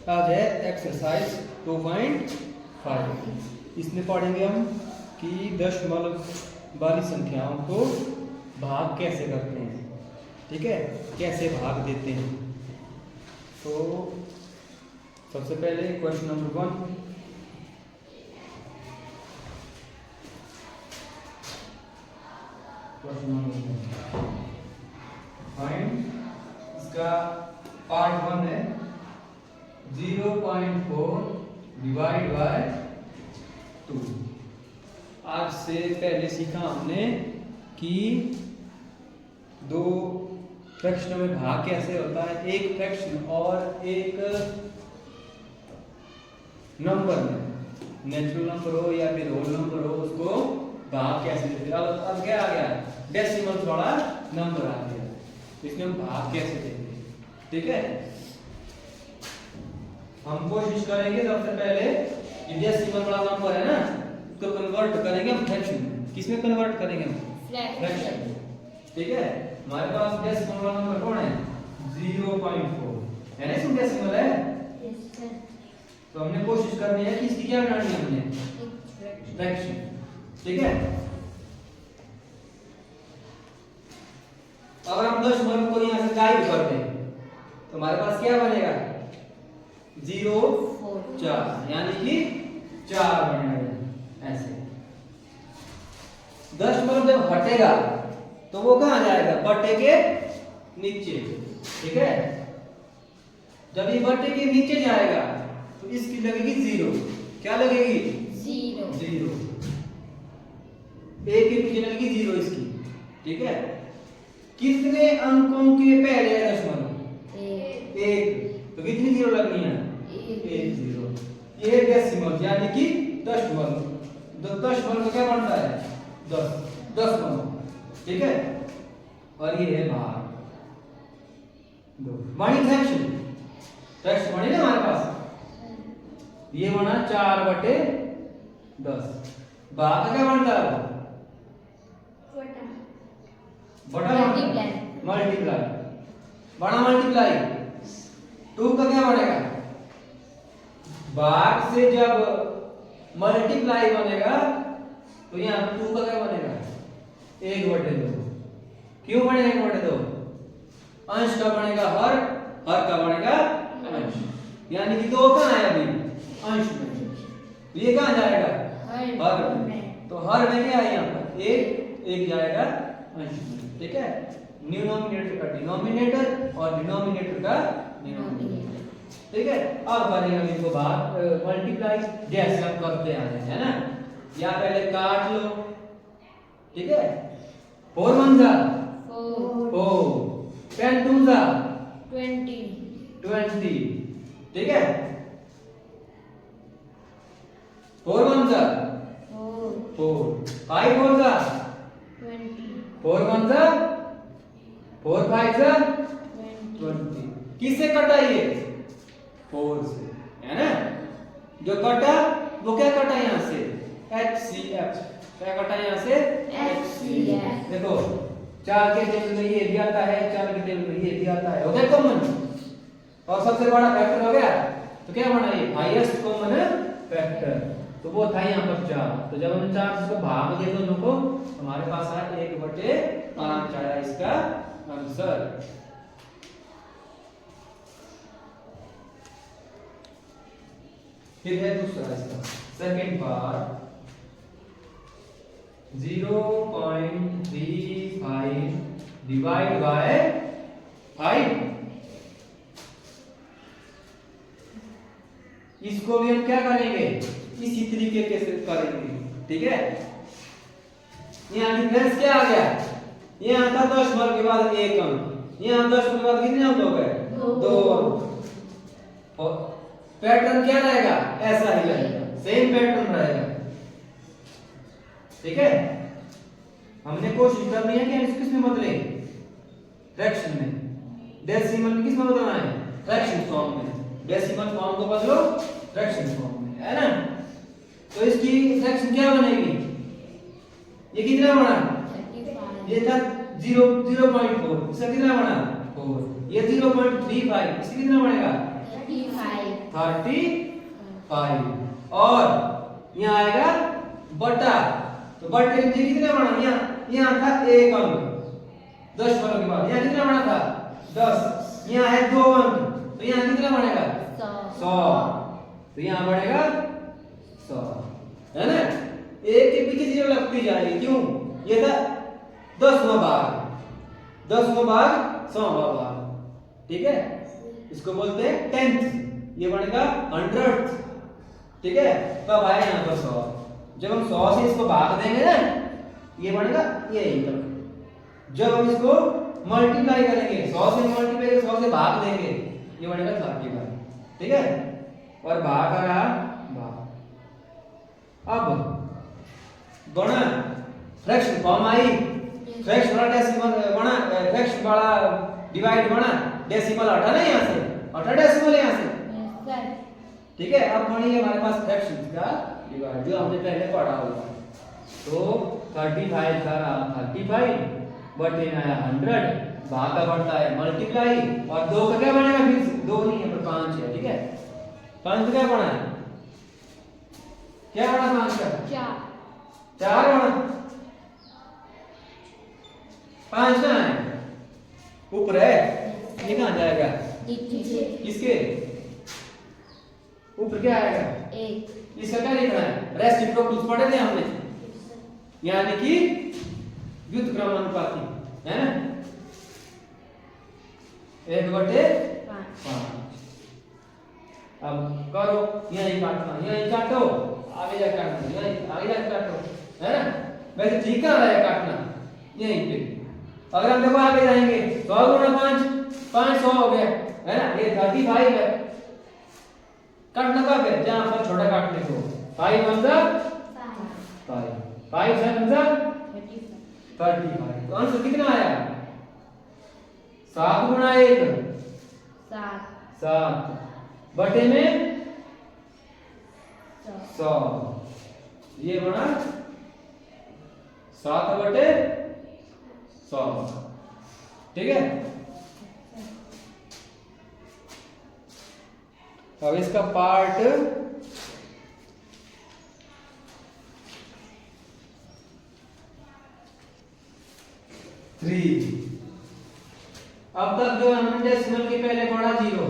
आज है एक्सरसाइज 2.5। इसमें पढ़ेंगे हम कि दशमलव वाली संख्याओं को भाग कैसे करते हैं, ठीक है, कैसे भाग देते हैं। तो सबसे पहले क्वेश्चन नंबर 1, फाइंड इसका पार्ट 1 है 0.4 डिवाइड बाय 2। आज से पहले सीखा हमने कि दो फ्रैक्शनों में भाग कैसे होता है, एक फ्रैक्शन और एक नंबर में, नेचुरल नंबर हो या फिर होल नंबर हो, उसको भाग कैसे देते हैं। अब क्या आ गया, डेसिमल वाला नंबर आ गया, तो इसमें हम भाग कैसे देते हैं, ठीक है। हम कोशिश करेंगे सबसे पहले ये डेसिमल वाला नंबर है ना, उसको कन्वर्ट करेंगे हम फ्रैक्शन में। किसमें कन्वर्ट करेंगे हम? फ्रैक्शन, ठीक है। हमारे पास डेसिमल वाला नंबर कौन है? 0.4 है ना, इसमें डेसिमल है। तो हमने कोशिश करनी है कि इसकी क्या बनानी है, हमने फ्रैक्शन, ठीक है। अगर हम दशमलव को यहां से गायब कर दें तो हमारे पास क्या बनेगा? 0.4 यानी कि 4 बनेगा ऐसे। दशमलव जब हटेगा तो वो कहां जाएगा? बट्टे के नीचे, ठीक है। जब ये बट्टे के नीचे जाएगा तो इसकी लगेगी 0। क्या लगेगी? 0। एक के पीछे लगेगी 0 इसकी, ठीक है। कितने अंकों के पहले है दशमलव? 1। तो कितनी 0 लगनी है? 1 0। ये डेसिमल यानी कि दशमलव। दशमलव क्या बनता है? 10 दशमलव, ठीक है। और ये है भाग 2 बनी फ्रैक्शन। फ्रैक्शन बनी ना हमारे पास, ये बना 4/10। भाग क्या बनता है? बटा मल्टीप्लाई, बड़ा मल्टीप्लाई 2 का क्या बनेगा? भाग से जब मल्टीप्लाई बनेगा तो यहाँ 2 का क्या बनेगा? 1/2। क्यों बनेगा 1/2? अंश का बनेगा हर, हर का बनेगा अंश, यानी कि 2 कहाँ है अभी? अंश में। तो ये कहाँ जाएगा? हर में। तो हर में क्या है यहाँ पर? 1 जाएगा अंश में, ठीक है। न्यूमरेटर का डिनोमिनेटर और डिनोमिनेटर का न्यूमरेटर, ठीक है। अब करेंगे हम इनको भाग मल्टीप्लाई जैसे हम करते आ रहे हैं ना। या पहले काट लो, ठीक है। 4 1 जा 4, 10 2 जा 20, ठीक है। 4 1 जा 4, 5 4 जा 4 1 जा 4 5 जा 20। किससे कटा ये? 4 से, है ना। जो कटा वो क्या कटा यहाँ से? HCF। क्या कटा यहाँ से? HCF। देखो 4 के टेबल में ये भी आता है, 4 के टेबल में ये भी आता है, हो गया कॉमन। और सबसे बड़ा फैक्टर हो गया, तो क्या बना ये? Highest common factor. तो वो था यहाँ पर 4। तो जब हमने 4 से भाग दिया दोनों को, हमारे पास आया 1/5 आया इसका आंसर। फिर है दूसरा इसका सेकंड पार्ट 0.35 डिवाइड बाय 5। इसको भी हम क्या करेंगे? इसी तरीके से करेंगे, ठीक है। यहाँ डिफरेंस क्या आ गया? यहाँ था दशमलव के बाद 1 अंक, यहाँ दशमलव के बाद कितने अंक हो गए? 2 अंक। और पैटर्न क्या रहेगा? ऐसा ही रहेगा, सेम पैटर्न रहेगा, ठीक है। हमने कोशिश करनी है कि हम किसमें बदले? फ्रैक्शन में। डेसिमल में किसमें बदलना है? फ्रैक्शन फॉर्म में। डेसिमल फॉर्म को बदलो फ्रैक्शन फॉर्म में, है ना। तो इसकी फ्रैक्शन क्या बनेगी? ये कितना बना? ये था 0.4, इसका कितना बना? 4। ये 0.35, इसका कितना बनेगा? 35 और यहाँ आएगा बटा, तो बटे में कितना बना, यहाँ था 1 अंक 10 वालों के बाद, यहाँ कितना बना था 10, यहाँ है 2 अंक, तो यहाँ कितना बनेगा 100, तो यहाँ बढ़ेगा 100, है ना। एक के पीछे जीरो लगती जा रही, क्यों, ये था 10वां भाग 100वां भाग, ठीक है, इसको बोलते हैं 10th, ये बनेगा 100th, ठीक है। तब आया यहाँ पर 100, जब हम 100 से इसको भाग देंगे ना, ये बनेगा ये तक, जब हम इसको मल्टीप्लाई करेंगे 100 से मल्टीप्लाई 100 से भाग देंगे, ये बनेगा 35, ठीक है। और भाग आ रहा भाग, अब बना फ्रैक्शन फॉर्म आई, फ्रैक्शन वाला डेसिमल बना, फ्रैक्शन वाला डिवाइड बना, डेसिमल हटा ना यहाँ से, हटा डेसिमल यहाँ से, ठीक है। अब पढ़िए हमारे पास फ्रैक्शन का डिवाइड जो हमने पहले पढ़ा होगा, तो 35 का 35 बटे आया 100, भाग का बढ़ता है मल्टीप्लाई, और 2 का क्या बनेगा, फिर 2 नहीं है पर 5 है, ठीक है। 5 का क्या बना है, क्या बना 5 का 4 बना, 5 कहाँ है, ऊपर है, ये कहाँ जाएगा, किसके ऊपर क्या आएगा, इसका क्या लिखना है, रेसिप्रोकल्स पढ़े थे हमने, यानी कि व्युत्क्रमानुपाती, है ना, 1/5। अब करो, यहीं काटना, यहीं काटो, आगे जा काटना, यहीं आगे जा काटो, है ना। वैसे ठीक कहाँ है काटना, यहीं पे। अगर हम देखो आगे जाएंगे 100 गुना 500 हो गया, है ना, ये 35 है, काटना कब है, जहां पर छोटा काटने को, 5 1 5 5 7 35, तो आंसर कितना आया, 7 गुना 1 7 बटे में 100, ये बना 7/100, ठीक है। अब इसका पार्ट 3, अब तक जो हमने डेसिमल के पहले पढ़ा 0,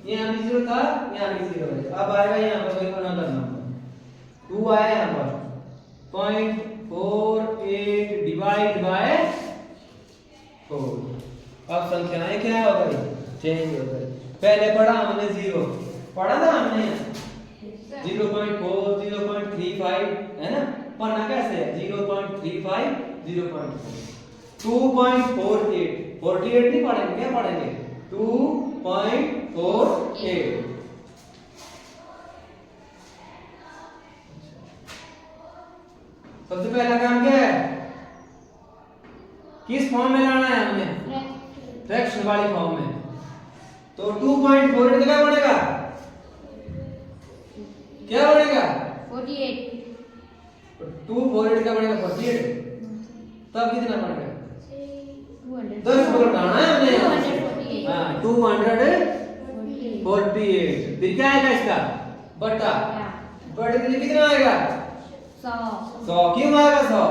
यहाँ भी 0 था, यहाँ भी 0 है, अब आएगा यहाँ पर कोई अनदर नंबर 2 आया यहाँ पर 0.48 डिवाइड बाय 4, अब संख्याएं क्या हो गई, चेंज हो गई। पहले पढ़ा हमने 0, पढ़ा था हमने 0.4 0.35, है ना, पढ़ना कैसे है 0.35 0.4 2.48 48 नहीं पढ़ेंगे, क्या पढ़ेंगे 2.48। सबसे पहला काम क्या है, किस फॉर्म में लाना है हमने, फ्रैक्शन वाली फॉर्म में, तो 2.48 क्या बनेगा, क्या बनेगा 48, 248 क्या बनेगा 48, तब कितना बनेगा 10 घटाना है हमने, 248, फिर क्या आएगा इसका बटा, बटे में कितना आएगा 100, क्यों आएगा 100,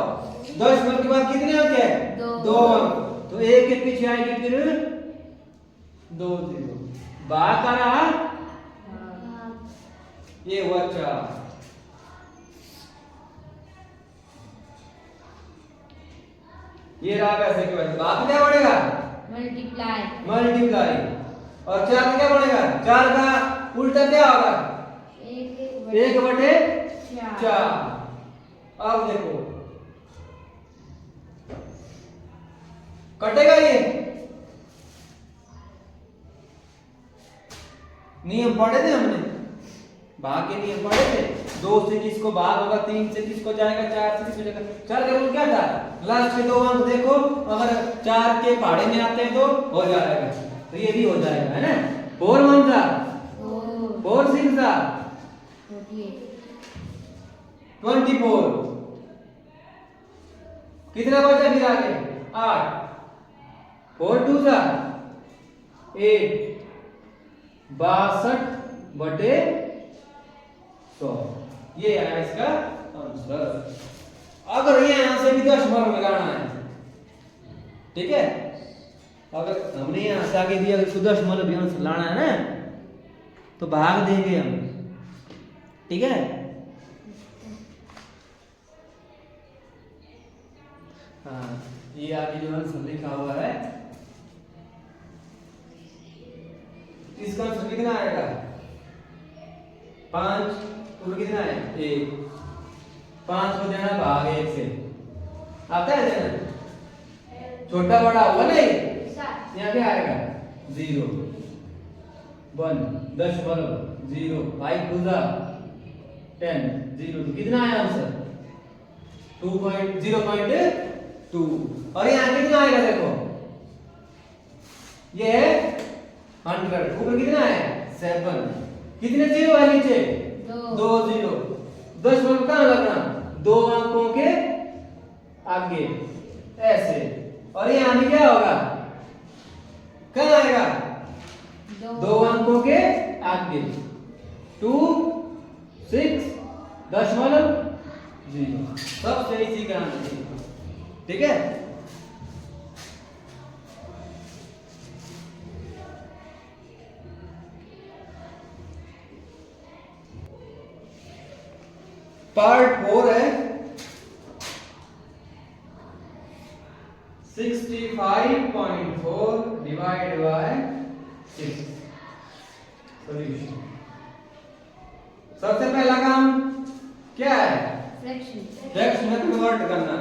10 के बाद कितने अंक है 2 अंक, तो 1 के पीछे आएगी फिर 2 0, भाग का रहा ये हुआ 4, ये रहा वैसे के वैसे, भाग क्या बढ़ेगा मल्टीप्लाई, और 4 क्या बढ़ेगा, 4 का उल्टा क्या होगा 1/4। अब देखो कटेगा, ये नियम पढ़े थे हमने, भाग के नियम पढ़े थे, 2 से किसको भाग होगा, 3 से किसको जाएगा, 4 से किसको जाएगा, 4 का रूल क्या था, लास्ट में 2 अंक देखो, अगर 4 के पहाड़े में आते हैं तो हो जाएगा, तो ये भी हो जाएगा, है ना। 4 1 था 4 6 था 24, कितना बचा फिर आगे 8, 4 2 था 8, 62/100। ये आया इसका आंसर। अगर यहां से भी दशमलव लगाना है, ठीक है, अगर हमने यहां से आगे दिया इसको दशमलव भी अंश लाना है ना, तो भाग देंगे हम, ठीक है। हाँ, ये आगे जो आंसर लिखा हुआ है इसका आंसर कितना आएगा? 5 ऊपर कितना है? 1। 5 को देना भाग 1 से, आता है देना? छोटा बड़ा होगा नहीं, यहाँ क्या आएगा? 0 1 दशमलव 0 5 गुजा 10 0, तो कितना आया आंसर? 2.0.2। और यहाँ कितना आएगा देखो, ये है 100, ऊपर कितना है? 7। कितने जीरो है नीचे? 2 जीरो। दशमलव कहाँ लगना? 2 अंकों के आगे ऐसे। और यहाँ भी क्या होगा? कहाँ आएगा? 2 अंकों के आगे 2 6 दशमलव 0। सब सही सी का आंसर, ठीक है। पार्ट 4 है 65.4 डिवाइड बाय 6। सॉल्यूशन। सबसे पहला काम क्या है? फ्रैक्शन में कन्वर्ट करना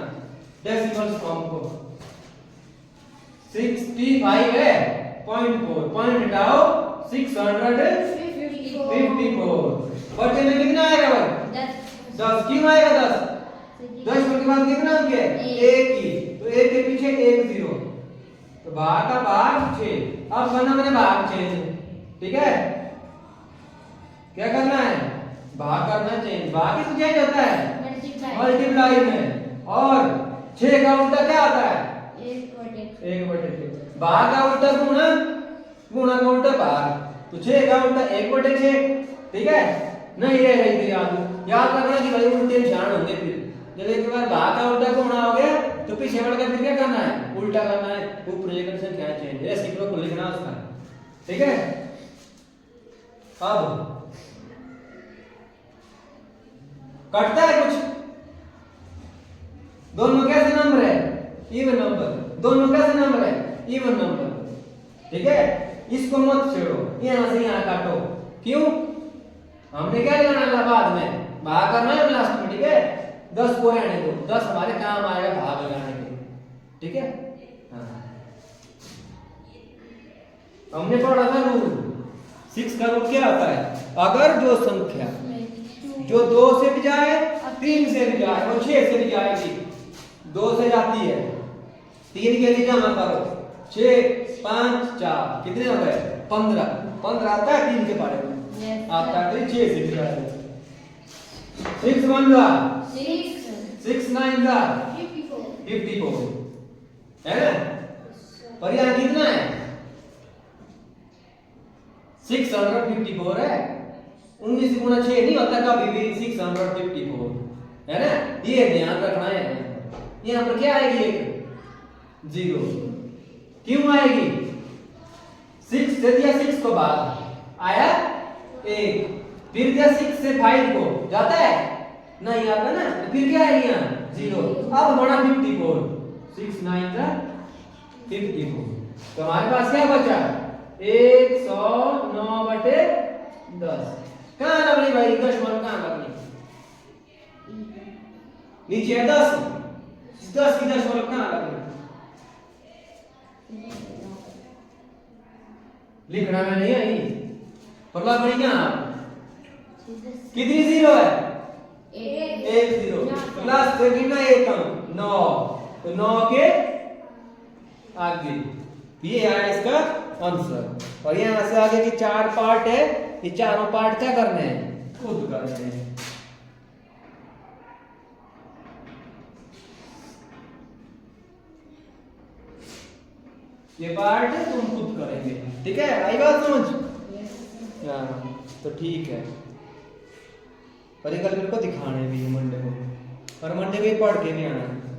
डेसिमल फॉर्म को। 65 है 0.4, पॉइंट हटाओ 654। बटे में कितना आएगा भाई? 10। क्यों आएगा 10? 10 के बाद कितना अंक है? 1 ही, तो 1 के पीछे 1 0, तो भाग का भाग 6। अब करना मैंने भाग चेंज, ठीक है। क्या करना है? भाग करना चेंज। भाग ही तो चेंज होता है मल्टीप्लाई में, और 6 का उल्टा क्या आता है? 1/6। भाग का उल्टा गुणा, गुणा का उल्टा भाग, तो 6 का उल्टा 1/6, ठीक है। नहीं रह रही याद रखना कि भाई उल्टे निशान होंगे। फिर जब एक बार भाग का उल्टा गुणा हो गया तो पीछे बढ़कर फिर क्या करना है? उल्टा करना है। ऊपर जगह से क्या चेंज है, ऐसे को लिखना उसका, ठीक है। अब कटता है कुछ? दोनों कैसे नंबर है? Even number. दोनों कैसे नंबर है? इवन नंबर, ठीक है। इसको मत छेड़ो, यहां से यहां काटो। क्यों? हमने क्या लगाना बाद में? भाग करना है लास्ट में, ठीक है। 10 को रहने दो, 10 हमारे काम आएगा भाग लगाने के, ठीक है। हाँ, हमने पढ़ा था रूल 6 का रूल क्या होता है? अगर जो संख्या जो 2 से भी जाए, 3 से भी जाए और 6 से भी जाएगी, 2 से जाती है 3 के लिए जमा करो 6 5 4 कितने हो गए? 15। 15 आता है 3 के बारे में? आता है 6 से भी जाए। 6 1 6 6 9 54 है ना। और यहाँ कितना है? 654 है। 19 गुना 6 नहीं होता कभी भी, 654 है ना। ये ध्यान रखना है। यहाँ पर क्या आएगी? एक 0। क्यों आएगी? 6 से दिया 6 को बाद आया 1, फिर दिया 6 से 5 को जाता है नहीं आता ना, तो फिर क्या आएगी? यहाँ 0। अब बड़ा 54, 6 9 54। तो हमारे पास क्या बचा? 109/10। कहाँ लगनी भाई? दशमलव कहाँ लगनी? नीचे है 10। 10 की दशमलव कहाँ लगनी? लिखना में नहीं आई पर लगनी कहाँ? कितनी 0 है? 1 0। प्लस से कितना? 1 अंक 9, तो 9 के आगे। ये है इसका आंसर। और यहाँ से आगे की 4 पार्ट है, ये चारों पार्ट क्या करने हैं? खुद करने हैं। ये पार्ट तुम खुद करेंगे, ठीक है। आई बात समझ? हाँ तो ठीक है, और ये कल मेरे को दिखाने भी है मंडे को, और मंडे को ही पढ़ के भी आना है।